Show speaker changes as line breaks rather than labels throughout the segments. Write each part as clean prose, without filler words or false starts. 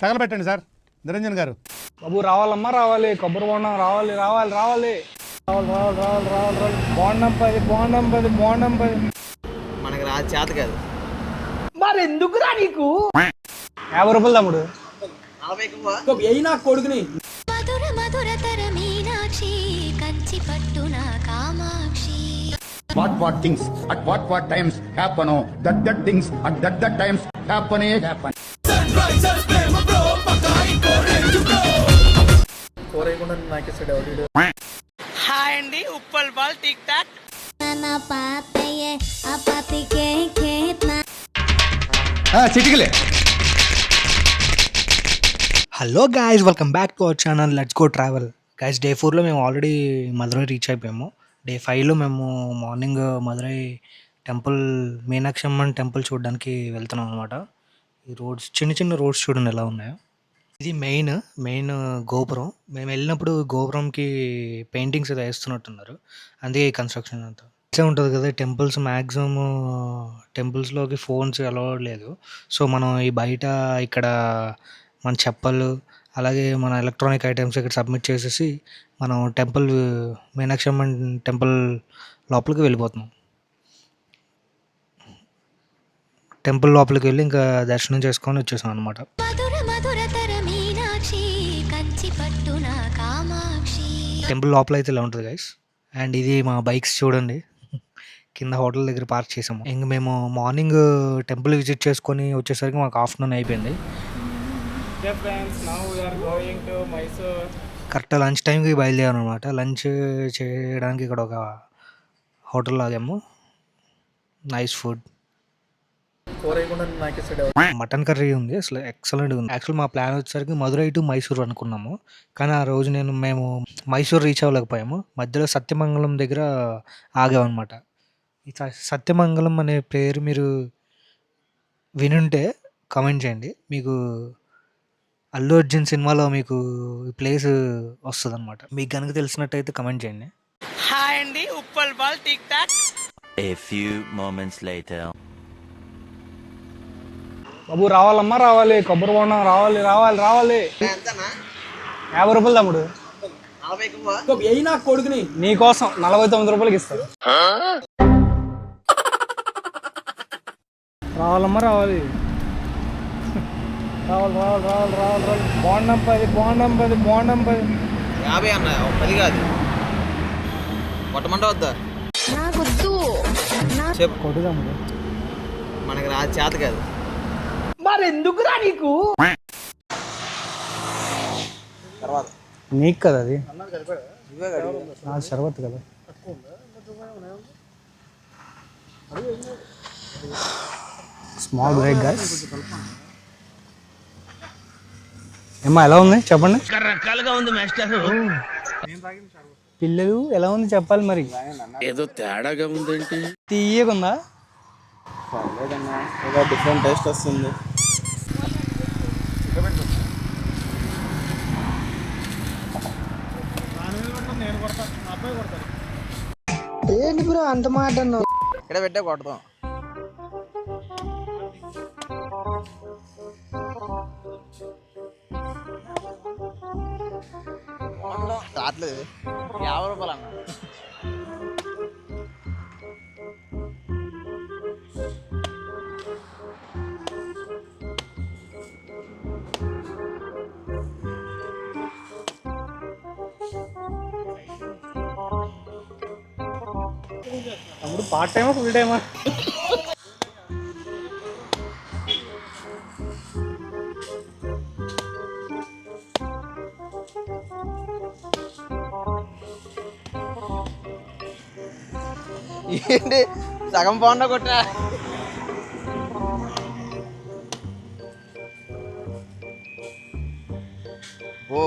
తగలబెట్టండి sir Niranjan గారు.
బాబు రావాలమ్మా, రావాలి. కొబ్బరి బోండం రావాలి, రావాలి, రావాలి, రావాలి, రావాలి, రావాలి, రావాలి, రావాలి. బోండం 10, బోండం 10, బోండం 10.
మనకి రా చేత కాదు.
మరి ఎందుకురా నీకు 50 రూపాయలు తమ్ముడు.
40
ఎయి నా కొడుకుని.
మధుర మధుర తర మీనాక్షి కంచి పట్టున Kamakshi.
What things at what times happen, oh, that things at that times happen.
sunrisers play my bro paka encourage you bro కోరేకుండా నాకేసాడు ఎవడు. హాయ్ అండి, ఉప్పల్ బాల్ టిక్ టాక్
నా పాతయే ఆ పాతికే కేట్నా.
చిటికలే.
Hello guys, welcome back to our channel let's go travel. Guys, day 4లో మేము ఆల్రెడీ మదురై రీచ్ అయిపోయాము. డే 5లో మేము morning Madurai temple, Meenakshi Amman temple చూడడానికి వెళ్తున్నాం అనమాట. ఈ రోడ్స్, చిన్న చిన్న రోడ్స్ చూడండి ఎలా ఉన్నాయో. ఇది మెయిన్ గోపురం. మేము వెళ్ళినప్పుడు గోపురంకి పెయింటింగ్స్ ఏదో వేస్తున్నట్టున్నారు, అందుకే ఈ కన్స్ట్రక్షన్ అంతా ఇట్లా ఉంటుంది కదా. టెంపుల్స్ మ్యాక్సిమం టెంపుల్స్లోకి ఫోన్స్ అలౌడ్ లేదు. సో మనం ఈ బయట ఇక్కడ మన చెప్పలు, అలాగే మన ఎలక్ట్రానిక్ ఐటమ్స్ ఇక్కడ సబ్మిట్ చేసేసి మనం టెంపుల్, మీనాక్షి అమ్మన్ టెంపుల్ లోపలికి వెళ్ళిపోతున్నాం. టెంపుల్ లోపలికి వెళ్ళి ఇంకా దర్శనం చేసుకొని వచ్చేసాం అనమాట.
మధుర మధుర తర మీనాక్షి కంచి పట్టున కామాక్షి.
టెంపుల్ లోపల అయితే ఇలా ఉంటుంది గైస్. అండ్ ఇది మా బైక్స్ చూడండి, కింద హోటల్ దగ్గర పార్క్ చేసాము. ఇంక మేము మార్నింగ్ టెంపుల్ విజిట్ చేసుకొని వచ్చేసరికి మాకు ఆఫ్టర్నూన్ అయిపోయింది. కరెక్ట్ లంచ్ టైంకి బయలుదేరాం అనమాట. లంచ్ చేయడానికి ఇక్కడ ఒక హోటల్ ఆగాము. Nice food.
కోరేకుండా నాకేసాడు.
మటన్ కర్రీ ఉంది, అసలు ఎక్సలెంట్గా ఉంది. యాక్చువల్ మా ప్లాన్ వచ్చేసరికి మదురై టు మైసూర్ అనుకున్నాము, కానీ ఆ రోజు మేము మైసూర్ రీచ్ అవ్వలేకపోయాము. మధ్యలో సత్యమంగళం దగ్గర ఆగామన్నమాట. ఈ సత్యమంగళం అనే పేరు మీరు వినుంటే కామెంట్ చేయండి. మీకు అల్లు అర్జున్ సినిమాలో మీకు ఈ ప్లేస్ వస్తుంది అనమాట. మీకు కనుక తెలిసినట్టయితే కమెంట్ చేయండి.
హాయ్ అండి, Uppal ball tick talk.
A few moments later.
బాబు రావాలమ్మా, రావాలి. కొబ్బరి బోండం రావాలి, రావాలి, రావాలి.
ఎంతనా?
50 రూపాయలు తమ్ముడు.
40
ఎయి నా కొడుకుని. నీకోసం 49 రూపాయలకి ఇస్తారు. రావాలమ్మా, రావాలి, రావాలి, రావాలి, రావాలి, రావాలి, రావాలి. బోండం 10, బోండం 10, బోండం 10.
50 అన్న, 10 కాదు. కొట్టమంట వద్దా?
నాకొద్దు.
చెప్పు.
కొట్టు తమ్ముడు.
మనకి రా చేత కాదు.
మరి ఎందుకురా నీకు.
తర్వాత
నీకు కదా అది,
ఇవే కాదు.
షర్బత్ కదా. Small break guys. ఏమ్మా ఎలా ఉంది చెప్పండి.
రకరకాలుగా ఉంది మాస్టర్.
పిల్లలు ఎలా ఉంది చెప్పాలి మరి.
ఏదో తేడాగా ఉందేంటి?
తీయకుందా?
ఏదో డిఫరెంట్ టేస్ట్ వస్తుంది.
ఏంటి బ్రో అంత మాట అన్నావు?
ఇక్కడ పెట్టే కొడతాం. రావట్లేదు. 50 రూపాయలు అన్న.
అప్పుడు పార్ట్ టైమా ఫుల్ టైమా?
ఏంటి సగం బాగుండా కొట్టా. ఓ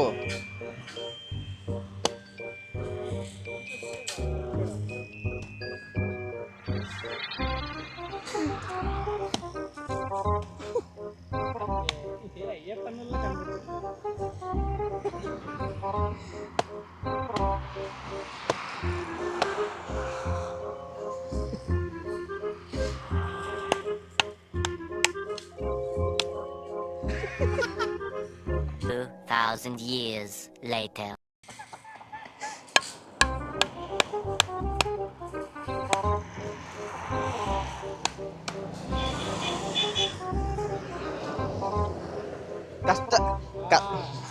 2,000 years later.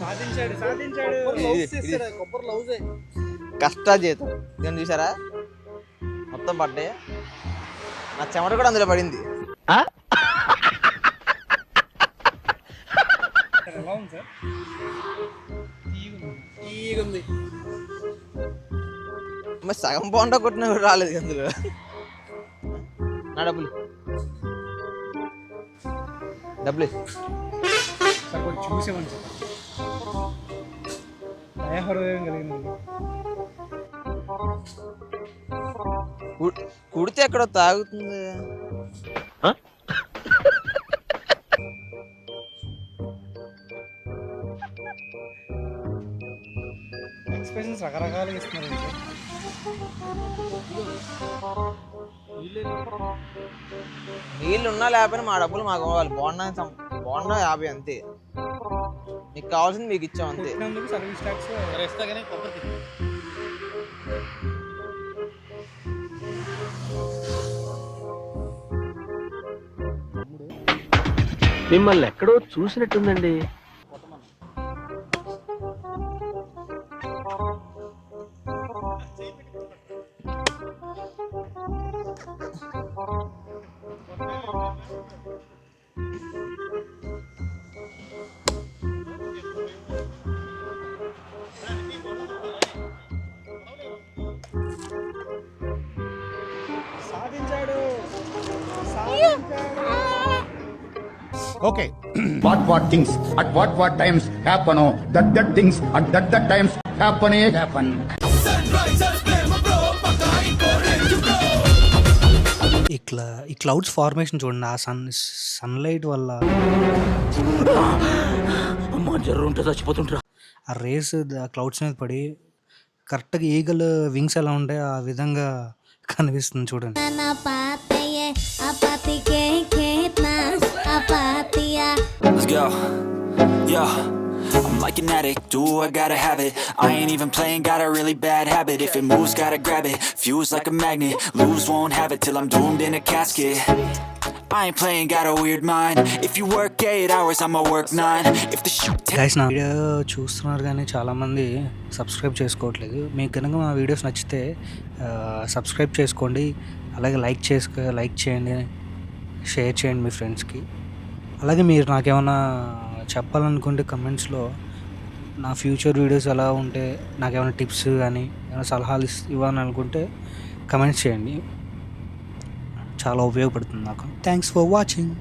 సాధించాడు కొబ్బరి లౌజే
కష్టాజీతం ఇదని చూసారా మొత్తం పడ్డాయి. నా చెమట కూడా అందులో పడింది.
ఎలా ఉంది సార్?
ఈగుంది. మరి సగం బోండా కొట్టినా కూడా రాలేదు అందులో. నా డబ్బులు
సార్ కొంచెం చూసేవాడి సార్ దయాహృదయం కలిగిన
కుడితే ఎక్కడో తాగుతుంది.
ఎక్స్ప్రెషన్స్ రకరకాలుగా ఇస్తున్నారు సార్.
నీళ్ళు ఉన్నా లేకపోయినా మా డబ్బులు మాకు ఇవ్వాలి. బోండా 50 అంతే. మీకు కావాల్సింది మీకు ఇచ్చాం అంతే.
కొట్టినందుకు సర్వీస్ ట్యాక్స్
మిమ్మల్ని ఎక్కడో చూసినట్టుందండి.
సాధించాడు.
Okay
What things at what times happen, oh, that things at that times happen.
ఈ క్లౌడ్స్ ఫార్మేషన్ చూడండి. ఆ సన్లైట్ వల్ల ఆ రేస్ క్లౌడ్స్ మీద పడి కరెక్ట్గా ఈగల్ వింగ్స్ ఎలా ఉంటాయి ఆ విధంగా కనిపిస్తుంది చూడండి.
నా పాతయ్యే అపాతికే కేట్నా అపాతియా.
Let's go. Yo, I'm like an addict, do I gotta have it. I ain't even playing, got a really bad habit. If it moves, gotta grab it, fuse like a magnet. Lose, won't have it till I'm doomed in a casket. I ain't playing, got a weird mind. If you work 8 hours, I'ma work 9. If the shoot
guys నా video చూస్తున్నారు కానీ చాలామంది subscribe చేసుకోవట్లేదు. మీకు కనుక మా videos నచ్చితే subscribe చేసుకోండి. అలాగే లైక్ చేయండి, షేర్ చేయండి మీ ఫ్రెండ్స్కి. అలాగే మీరు నాకేమైనా చెప్పాలనుకుంటే కమెంట్స్లో నా ఫ్యూచర్ వీడియోస్ ఎలా ఉంటే నాకేమైనా టిప్స్ కానీ ఏమైనా సలహాలు ఇవ్వాలని అనుకుంటే కమెంట్స్ చేయండి. చాలా ఉపయోగపడుతుంది నాకు. Thanks for watching.